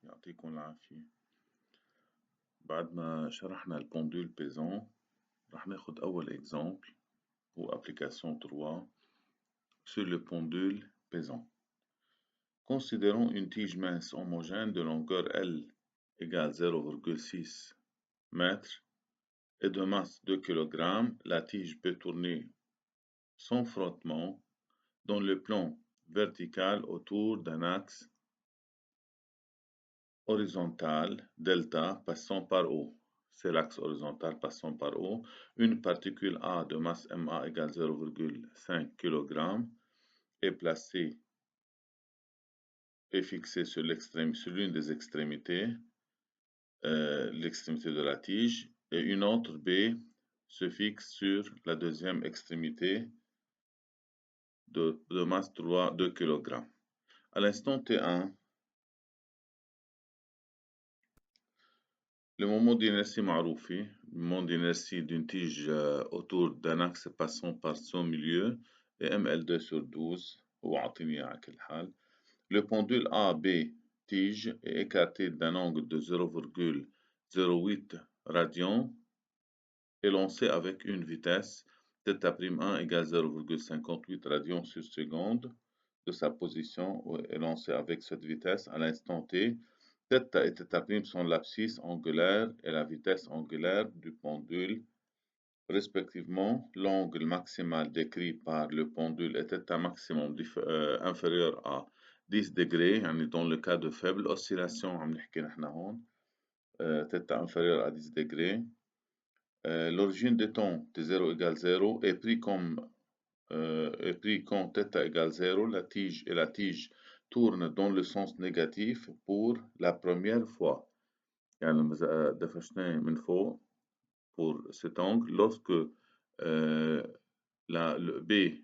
يعطيكم العافية. بعد ما شرحنا البوندول بيزون رح ناخد أول exemple هو application 3 sur le pendule pesant. Considérons une tige mince homogène de longueur L égale 0,6 m et de masse 2 kg. La tige peut tourner sans frottement dans le plan vertical autour d'un axe horizontal delta passant par O. C'est l'axe horizontal passant par O. Une particule A de masse MA égale 0,5 kg est placée et fixée sur l'une des extrémités, l'extrémité de la tige, et une autre B se fixe sur la deuxième extrémité de masse 2 kg. À l'instant T1, le moment d'inertie معروف. Le moment d'inertie d'une tige autour d'un axe passant par son milieu est mL2 sur 12. وعطيني على كل حال. Le pendule AB tige est écarté d'un angle de 0,08 radian et lancé avec une vitesse θ'1 égale 0,58 radians sur seconde de sa position est lancé avec cette vitesse à l'instant T. θ et θ' sont l'abscisse angulaire et la vitesse angulaire du pendule, respectivement. L'angle maximal décrit par le pendule est θ maximum inférieur à 10 degrés, يعني dans le cas de faible oscillation عم نحكي نحن هون θ inférieur à 10 degrés. L'origine des temps T0 égale 0 est pris quand θ égale 0, la tige tourne dans le sens négatif pour la première fois. يعني لما دفشناه من فوق pour cet angle, lorsque le B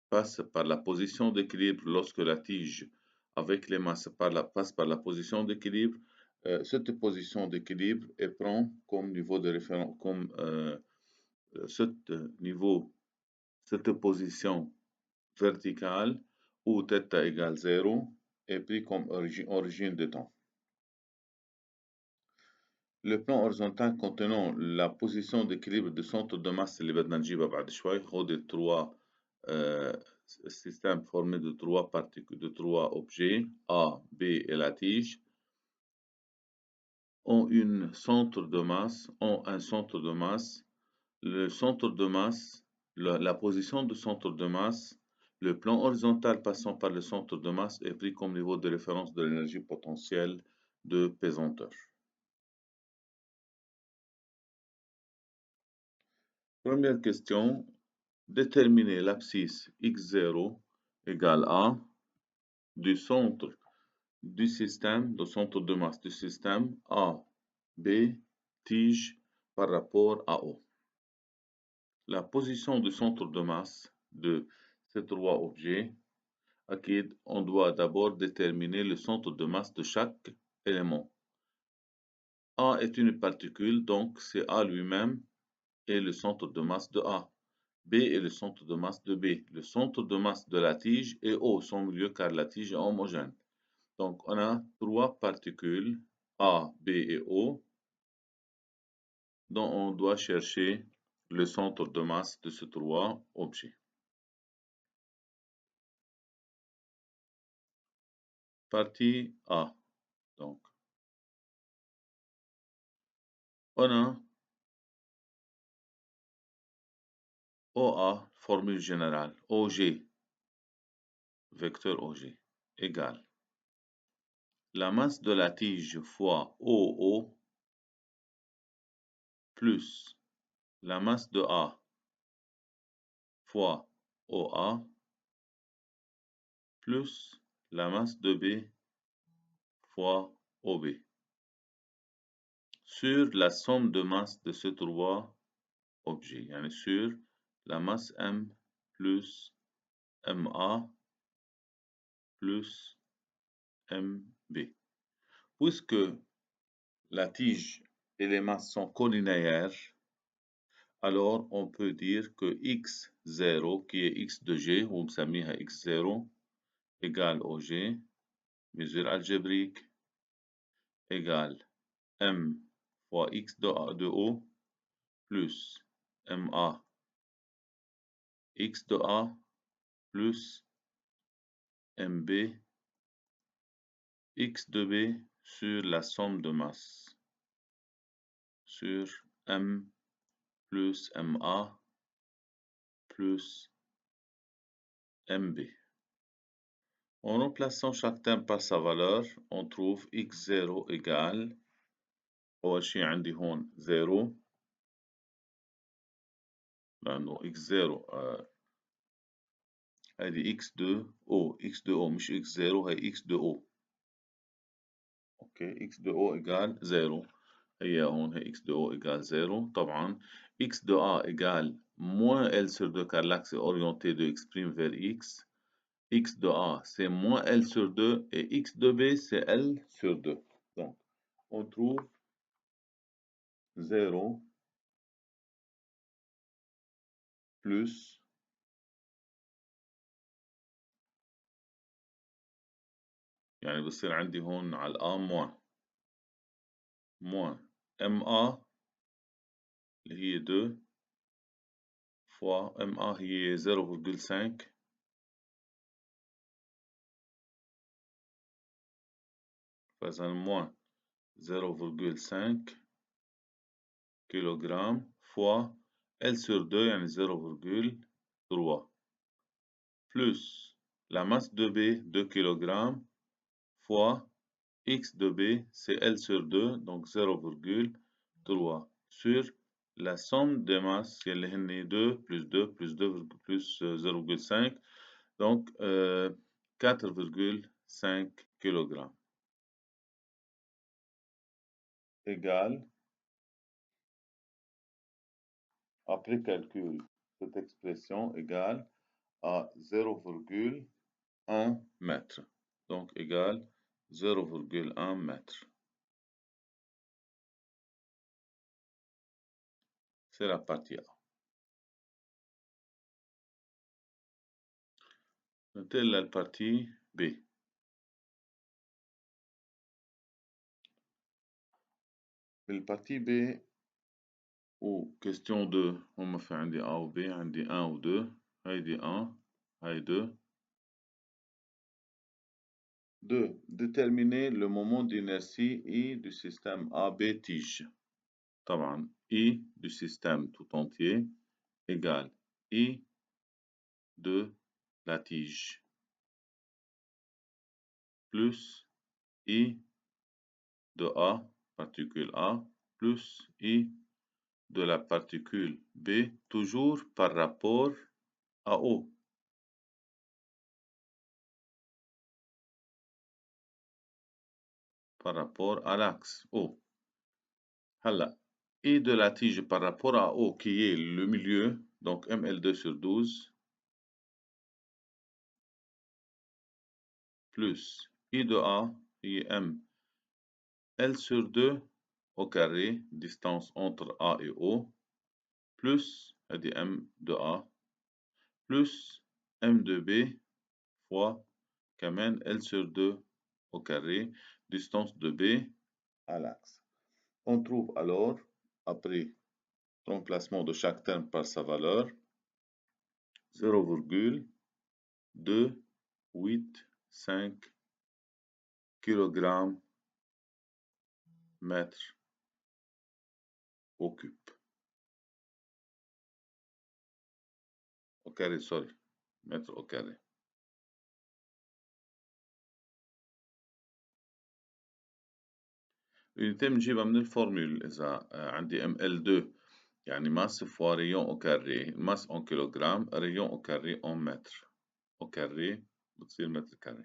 passe par la position d'équilibre, lorsque la tige avec les masses passe par la position d'équilibre, cette position d'équilibre est prend comme niveau de référence, comme cette position verticale où θ égale 0 est pris comme origine de temps. Le plan horizontal contenant la position d'équilibre du centre de masse اللي بدنا نجيبها بعد شوي. هودي trois systèmes formés de trois particules, de trois objets A, B et la tige ont un centre de masse. Le centre de masse, la position du centre de masse, le plan horizontal passant par le centre de masse est pris comme niveau de référence de l'énergie potentielle de pesanteur. Première question, déterminer l'abscisse x0 égale A du centre du système, du centre de masse du système A, B, tige par rapport à O. La position du centre de masse de ces trois objets, on doit d'abord déterminer le centre de masse de chaque élément. A est une particule, donc c'est A lui-même et le centre de masse de A. B est le centre de masse de B. Le centre de masse de la tige est O, son milieu, car la tige est homogène. Donc, on a trois particules, A, B et O, dont on doit chercher le centre de masse de ces trois objets. Partie A. Donc, on a OA, formule générale, OG, vecteur OG, égale la masse de la tige fois OO plus la masse de A fois OA plus la masse de B fois OB sur la somme de masse de ces trois objets, yani sur la masse M plus MA plus MB. Puisque la tige et les masses sont collinéaires, alors on peut dire que x0, qui est x de g, ou بنسميها x0, égale au g, mesure algébrique, égale M fois X de O plus MA X de A plus MB X de B sur la somme de masse sur M plus MA plus MB. En remplaçant chaque terme par sa valeur, on trouve x0 égale أول شي عندي هون 0 لأنه x0 هذه x2o مش x0 هي x2o اوكي x2o égale 0 هي هون هي x2o égale 0 طبعا x2a égale moins L sur 2 car l'axe est orienté de x' vers x x de A, c'est moins L sur 2 et x de B, c'est L sur 2. Donc, on trouve 0 plus يعني بصير عندي هون على الA moins MA اللي هي 2 fois MA هي 0,5 فإذا moins 0,5 kg fois L sur 2 يعني 0,3 plus la masse de B 2 kg fois x de B c'est L sur 2 donc 0,3 sur la somme des masses qui est 2 plus 2 plus 2 plus 0,5 donc 4,5 kg égale après calcul cette expression égale à 0,1 mètre. Donc égale 0,1 mètre. C'est la partie A. Telle la partie B. La partie B ou question 2 هم في عندي A و B عندي 1 و 2 هيدي 1 هاي 2 2. Déterminer le moment d'inertie I du système AB tige. طبعا I du système tout entier égale I de la tige plus I de A, particule A, plus I de la particule B, toujours par rapport à O. Par rapport à l'axe O. Hala, I de la tige par rapport à O qui est le milieu, donc ML2 sur 12, plus I de A, qui est M, L sur 2 au carré, distance entre A et O, plus M de A, plus M de B fois quand même L sur 2 au carré, distance de B à l'axe. On trouve alors, après remplacement de chaque terme par sa valeur, 0,285 kg mètre au cube. Au carré, sorry, mètre au carré. اليونتين بنجيبها من الفورمول إذا عندي ML2 يعني masse fois rayon au carré masse en kilogramme rayon au carré en mètre au carré بتصير متر carré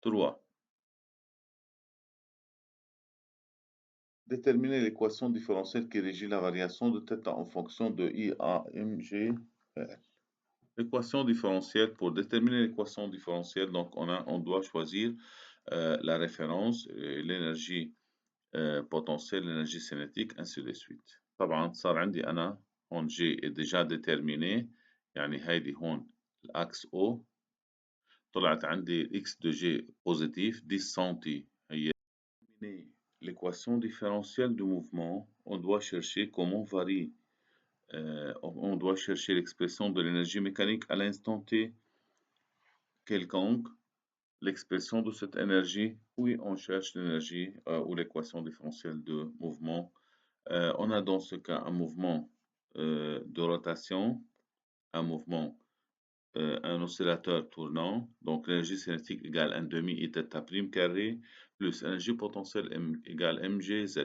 3 déterminer l'équation différentielle qui régit la variation de θ en fonction de IAMG. L'équation différentielle, pour déterminer l'équation différentielle, donc on doit choisir la référence, l'énergie potentielle, l'énergie cinétique, ainsi de suite. طبعا صار عندي أنا هون G est déjà déterminé يعني هيدي هون الأكس O طلعت عندي X de G positif 10 سنتي هي l'équation différentielle du mouvement, on doit chercher comment varie, on doit chercher l'expression de l'énergie mécanique à l'instant T quelconque, l'expression de cette énergie, oui, on cherche l'énergie ou l'équation différentielle de mouvement. On a dans ce cas un mouvement de rotation, un mouvement, un oscillateur tournant, donc l'énergie cinétique égale 1 demi I θ prime carré, plus énergie potentielle égale mgz.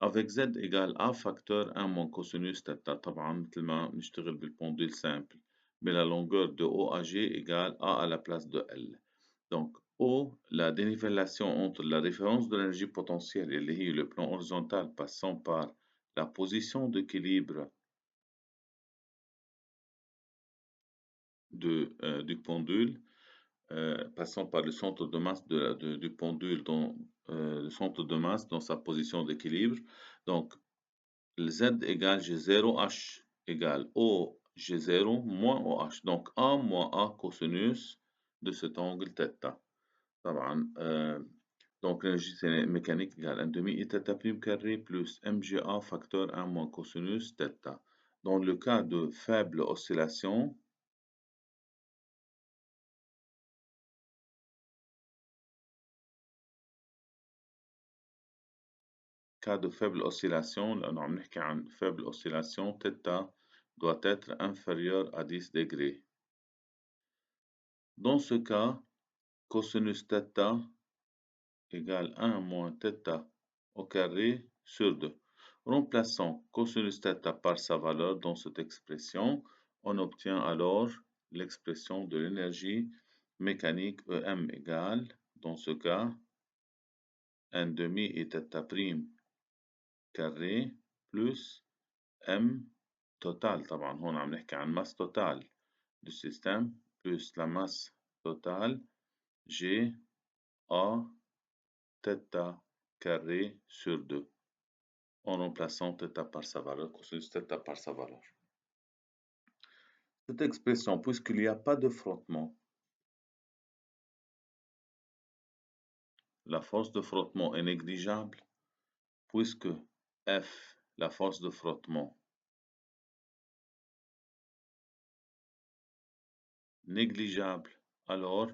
Avec z égale A facteur 1 moins cosinus θ. طبعا مثل ما نشتغل بالبونديل simple. Mais la longueur de OAG égale A à la place de L. Donc, O, la dénivellation entre la référence de l'énergie potentielle et le plan horizontal passant par la position d'équilibre du pendule, passant par le centre de masse du pendule dans le centre de masse dans sa position d'équilibre. Donc, Z égale G0, H égale O G0 moins OH. Donc, A moins A cosinus de cet angle θ. Donc, l'énergie mécanique égale 1 demi I θ prime carré plus MGA facteur 1 moins cosinus θ. Dans le cas de faible oscillation, là, on نحكي عن faible oscillation, θ doit être inférieur à 10 degrés. Dans ce cas, cosinus θ égale 1 moins θ au carré sur 2. Remplaçant cosinus θ par sa valeur dans cette expression, on obtient alors l'expression de l'énergie mécanique EM égale, dans ce cas, 1 demi I θ prime carré plus M total. طبعا هون عم نحكي عن masse totale du système plus la masse totale G A θ carré sur 2 en remplaçant θ par sa valeur, cosinus θ par sa valeur. Cette expression, puisqu'il n'y a pas de frottement, la force de frottement est négligeable, puisque F, la force de frottement, négligeable, alors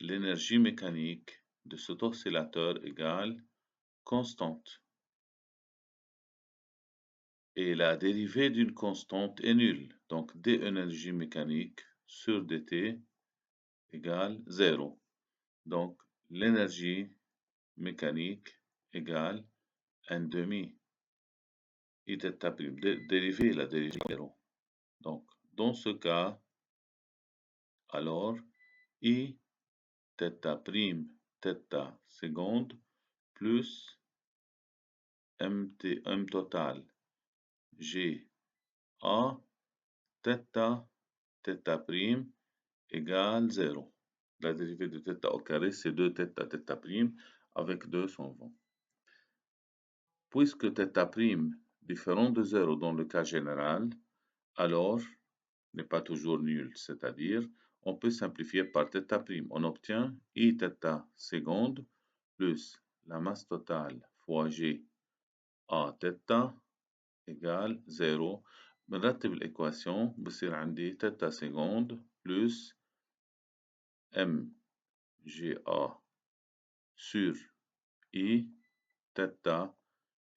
l'énergie mécanique de cet oscillateur égale constante. Et la dérivée d'une constante est nulle. Donc, d énergie mécanique sur dt égale 0. Donc, l'énergie mécanique égale 1 demi I θ prime. Dérivée, la dérivée 0. Donc, dans ce cas, alors, I θ prime θ seconde plus M total G A θ prime égale 0. La dérivée de θ au carré, c'est 2 θ prime, avec 2 s'en vont. Puisque θ prime différent de 0 dans le cas général, alors n'est pas toujours nul, c'est-à-dire on peut simplifier par θ prime. On obtient I θ seconde plus la masse totale fois G A θ égale 0. بنرتب الإكواسيون بصير عندي θ seconde plus M GA sur I θ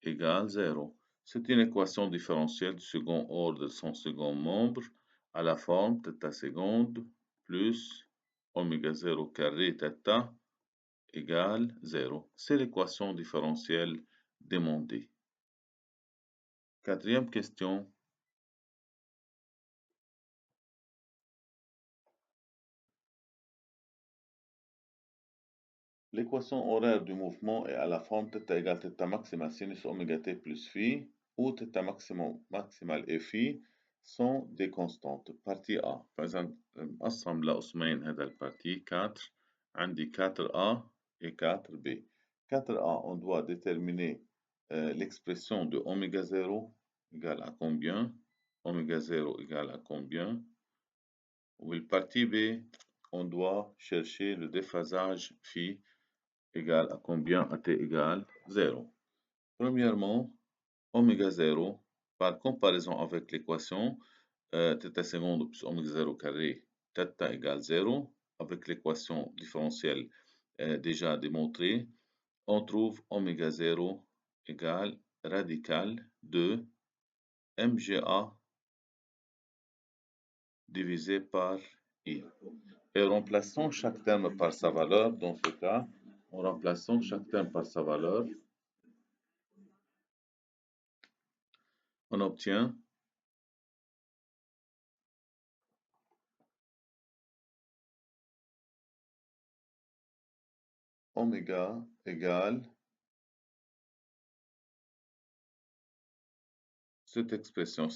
égale 0. C'est une équation différentielle du second ordre sans second membre à la forme θ seconde plus oméga 0 carré θ égale 0. C'est l'équation différentielle demandée. Quatrième question. L'équation horaire du mouvement est à la forme θ égale θ maximal sinus oméga t plus phi, où θ maximal et phi sont des constantes. Partie A. فإذا مقسم لقسمين هذا البارتي 4. عندي 4A et 4B. 4A, on doit déterminer l'expression de oméga 0 égale à combien? Oméga 0 égale à combien? Ou le partie B, on doit chercher le déphasage phi égale à combien à t égale 0? Premièrement, oméga 0, par comparaison avec l'équation θ seconde plus oméga 0 carré, θ égale 0, avec l'équation différentielle déjà démontrée, on trouve oméga 0 égale radical de MGA divisé par I. Et remplaçons chaque terme par sa valeur, dans ce cas, en remplaçant chaque terme par sa valeur, on obtient oméga égale cette expression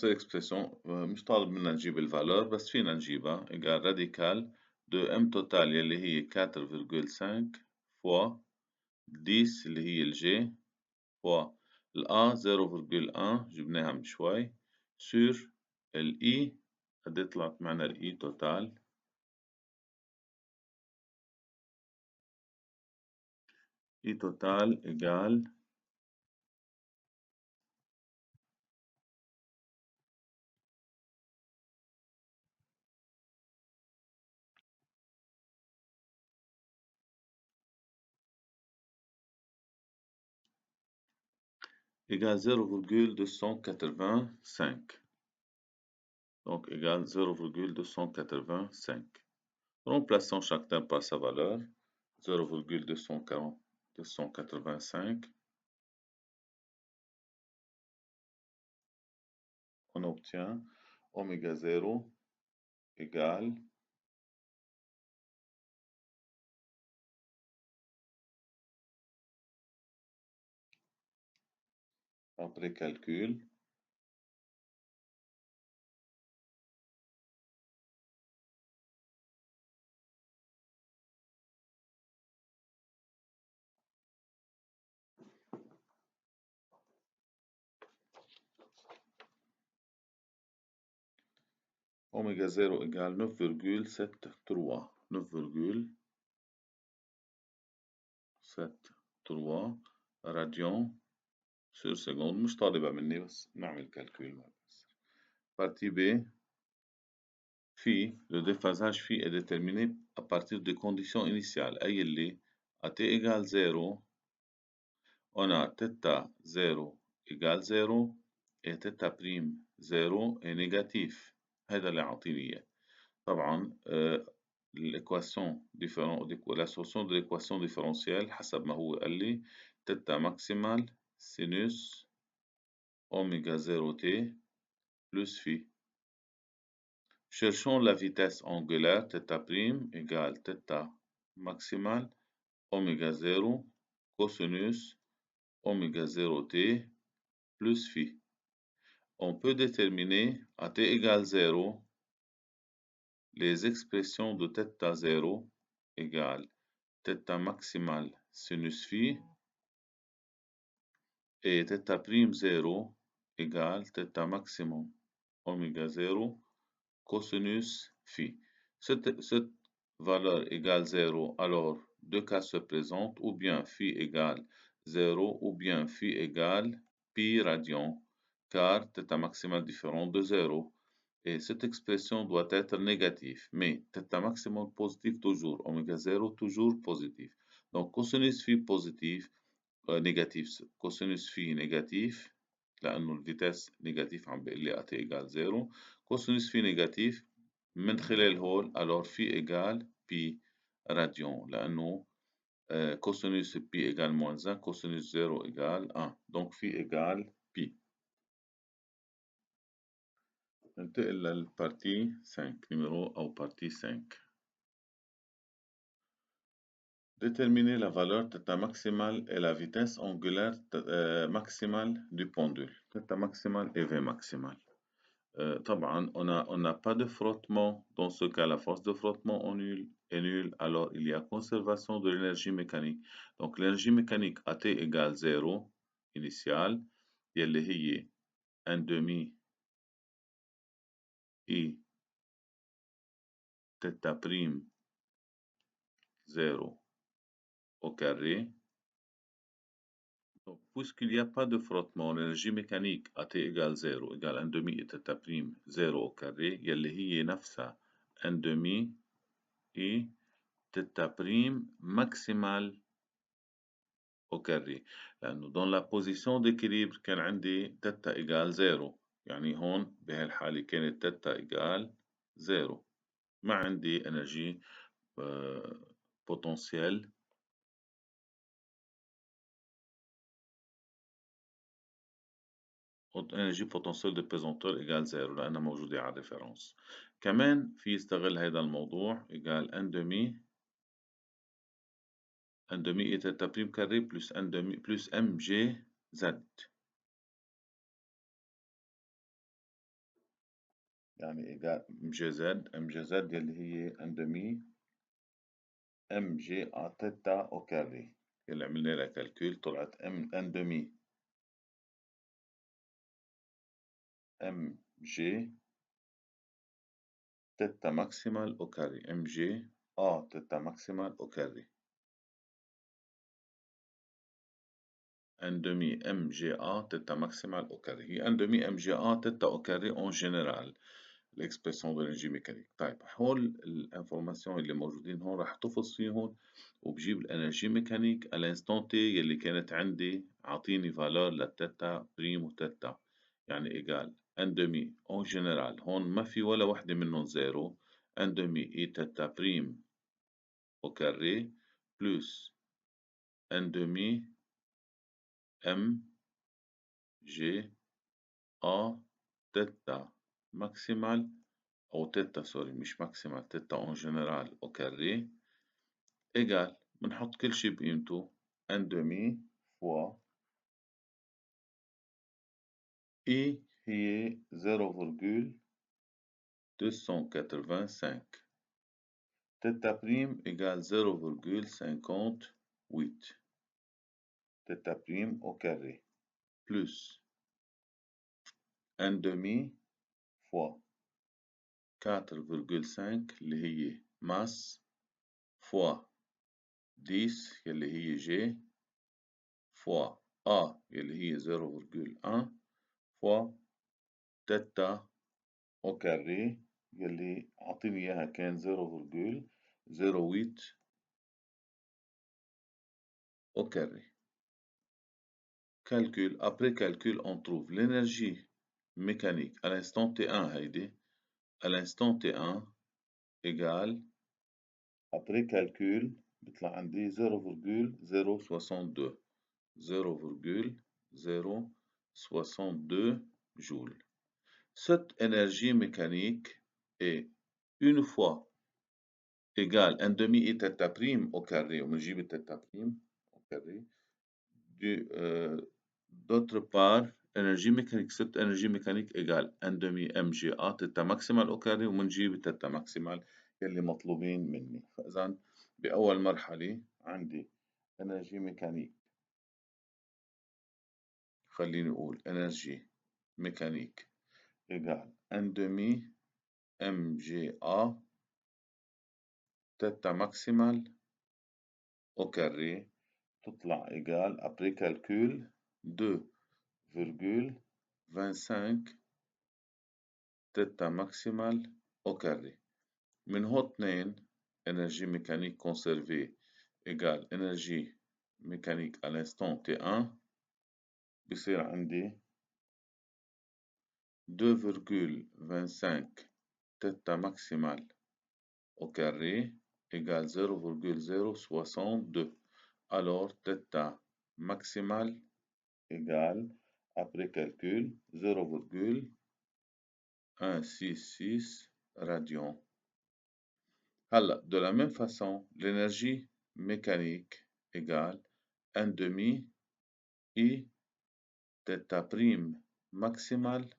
مش طالب منا نجيب الفالور بس فينا نجيبها égale radical de m total يلي هي 4,5 fois 10 اللي هي الجي fois الA 0,1 جبناها من شوي sur الإي قد طلعت معنا الإي توتال إي توتال égale égale 0,285. Donc égale 0,285. Remplaçons chaque terme par sa valeur. 0,285. On obtient oméga 0 égale après calcul oméga 0 égale 9,73. 9,73 radians sur seconde. مش طالبة مني بس نعمل كالكول. Partie B. Phi, le déphasage phi est déterminé à partir de conditions initiales. أي اللي à t égale 0 on a θ 0 égale 0 et θ prime 0 est négatif. هذا اللي عاطيني إياه. طبعا l'équation la solution de l'équation différentielle حسب ما هو قال لي θ maximal sinus oméga 0t plus phi. Cherchons la vitesse angulaire θ' égale θ maximal oméga 0 cosinus oméga 0t plus phi. On peut déterminer à t égale 0 les expressions de θ0 égale θ maximal sinus phi et θ'0 égale θ maximum oméga 0 cosinus phi. Cette valeur égale 0, alors deux cas se présentent, ou bien phi égale 0, ou bien phi égale pi radian, car θ maximal différent de 0. Et cette expression doit être négative, mais θ maximum positif toujours, oméga 0 toujours positif. Donc cosinus phi positif, négatif, cosinus phi négatif, لأنه الفيتاس نيجاتيف عم بيقول لي at égale 0 كوسينوس في نيجاتيف من خلال هول alors phi égale pi radian لأنه cosinus pi égale moins 1 cosinus 0 égale 1 donc phi égale pi. ننتقل للبارتي 5 numéro أو partie 5. Déterminer la valeur θ maximale et la vitesse angulaire maximale du pendule. θ maximale et V maximale. طبعا on n'a pas de frottement. Dans ce cas, la force de frottement est nulle. Alors, il y a conservation de l'énergie mécanique. Donc, l'énergie mécanique à T égale 0 initiale. يلي هي 1/2 I θ' 0 au carré. Donc, puisqu'il n'y a pas de frottement, l'énergie mécanique à T égale 0 égale 1 demi et θ prime 0 au carré يلي هي نفسها 1 demi et θ prime maximale au carré. لأنه dans la position d'équilibre كان عندي θ égale 0 يعني هون بهالحالة كانت θ égale 0 ما عندي énergie potentielle énergie potentielle de pesanteur égale 0 لأنها موجودة على الريفرنس. كمان في يستغل هذا الموضوع égale 1 demi et θ prime carré plus 1 demi plus mg z. يعني إيجال mg z يلي هي 1 demi mg à θ au carré. يلي عملنا لها كالكول طلعت 1 demi mg θ maximal au carré. mg à θ maximal au carré. 1 demi mga θ maximal au carré. هي 1 demi mga θ au carré en général. l'expression de l'énergie mécanique. طيب هول الانفورماسيون اللي موجودين هون راح تحفظ فيهم وبجيب الانرجي ميكانيك على الانستون تي يلي كانت عندي اعطيني فالور للتتا بريم وتتا يعني ايجال 1 demi en général هون ما في ولا وحده منهم زيرو 1 demi اي تتا بريم au carré plus 1 demi ام جي ا تتا ماكسيمال أو تيتا سوري مش ماكسيمال تيتا اون جنرال أو كاري إيجال بنحط كل شي بقيمته 1 demi فوا إي هي 0,285 تيتا بريم إيجال 0,58 تيتا بريم أو كاري بلس 1 demi فوا 4,5 اللي هي ماس فوا 10 يلي هي جي فوا A يلي هي 0,1 فوا تتا أو كاري يلي عطيني إياها كان 0,08 au carré. Calcul. Après calcul, on trouve l'énergie mécanique à l'instant T1 هيدي à l'instant T1 égale après calcul بيطلع عندي 0,062 0,062 joules. Cette énergie mécanique est une fois égale 1 demi et θ prime au carré, ونجيب θ prime au carré. D'autre part, énergie mécanique, cette énergie mécanique égale 1 demi mga θ maximal au carré ومنجيب θ maximal يلي مطلوبين مني. فإذا بأول مرحلة عندي énergie mécanique خليني أقول énergie mécanique égale 1 demi mga θ maximal au carré تطلع égal après calcul 2,25 θ maximal au carré. من هون اثنين énergie mécanique conservée égale énergie mécanique à l'instant T1 بصير عندي 2,25 θ maximal au carré égale 0,062. Alors, θ maximal égale, après calcul, 0,166 radians. Alors, de la même façon, l'énergie mécanique égale 1 demi I θ prime maximal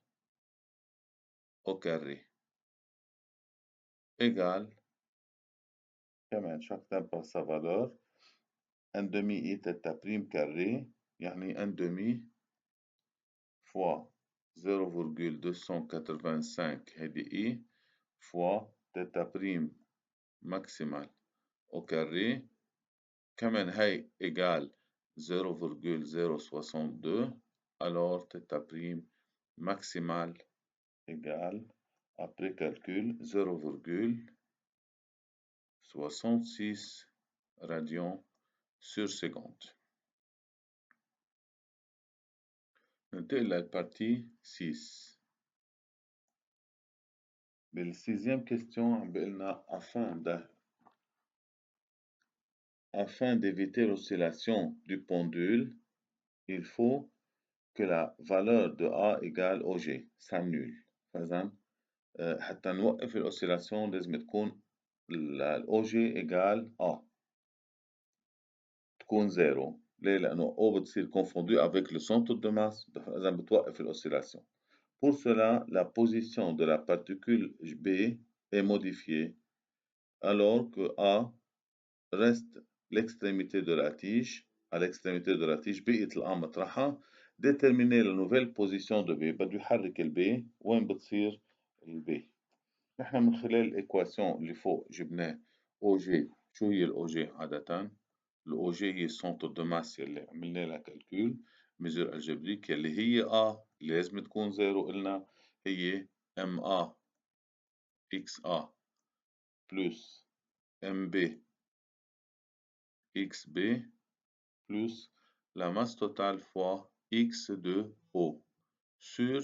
au carré égale, كمان chacun par sa valeur, 1 demi I θ prime carré يعني 1 demi fois 0,285 هذه I fois θ prime maximal au carré كمان هي égale 0,062 alors θ prime maximale égale après calcul 0,66 radians sur seconde. ننتقل للبارتي 6. بالسيزيام كيستيون عم بيقلنا afin d'éviter l'oscillation du pendule, il faut que la valeur de A égale au G s'annule. فإذا حتى نوقف الأوسيلاسيون لازم تكون ال OG égale A تكون زيرو. ليه؟ لأنه O بتصير confondue avec le centre de masse إذا بتوقف الأوسيلاسيون. Pour cela, la position de la particule B est modifiée alors que A reste l'extrémité de la tige. À l'extrémité de la tige بقيت الA مطرحها. Déterminer la nouvelle position de B بده يحرك B وين بتصير B. نحن من خلال الإيكواسيون اللي فوق جبناه OG. شو هي الOG عادة؟ الOG هي السنتر دو ماس يلي عملنا لها كالكول ميزور الجبريك يلي هي A اللي لازم تكون زيرو. قلنا هي MA XA plus MB XB plus la masse totale fois X de O sur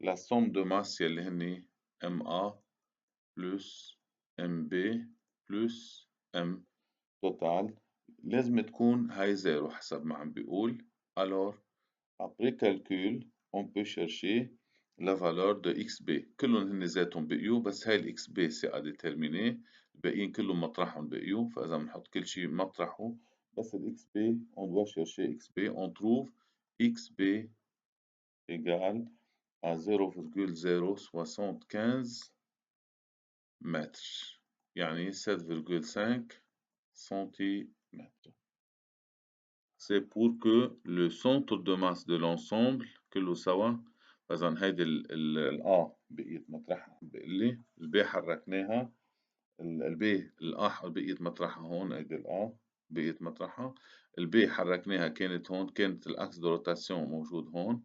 la somme de masse يلي هني MA plus MB plus M total. لازم تكون هاي زيرو حسب ما عم بيقول. Alors après calcul on peut chercher la valeur de XB. كلهم هن ذاتهم بقيوا بس هاي الXB c'est à déterminer. الباقيين كلهم مطرحهم بقيوا فإذا بنحط كل شيء مطرحه بس الXB on doit chercher XB. On trouve XB égale à 0,075 mètres يعني 7,5 centimètres. C'est pour que le centre de masse de l'ensemble كله سوا. فإذا هيدي ال A بقيت مطرحها بقلي الB حركناها الB الA بقيت مطرحها هون. هيدي الA بقيت مطرحها الB حركناها كانت هون كانت الأكس دو روتاسيون موجود هون.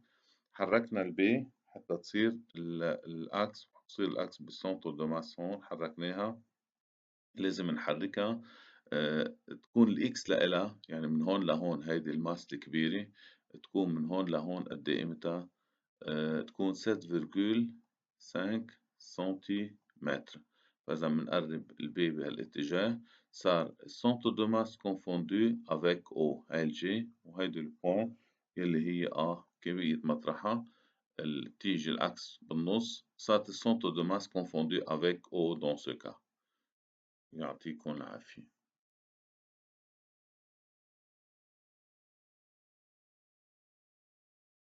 حركنا الB حتى تصير الأكس تصير الأكس بالسنتر دو ماس هون حركناها. لازم نحركها تكون الإكس لإلها يعني من هون لهون هيدي الماس الكبيرة تكون من هون لهون قد إيه إمتى تكون 7,5 سنتيمتر. فإذا بنقرب البي بهالاتجاه صار السنتر دو ماس كونفوندو افيك او هاي الجي وهيدي البوان يلي هي كبيرة مطرحها تيجي العكس بالنص صارت السنتر دو ماس كونفوندو افيك او دون سو كا. يعطيكم العافية.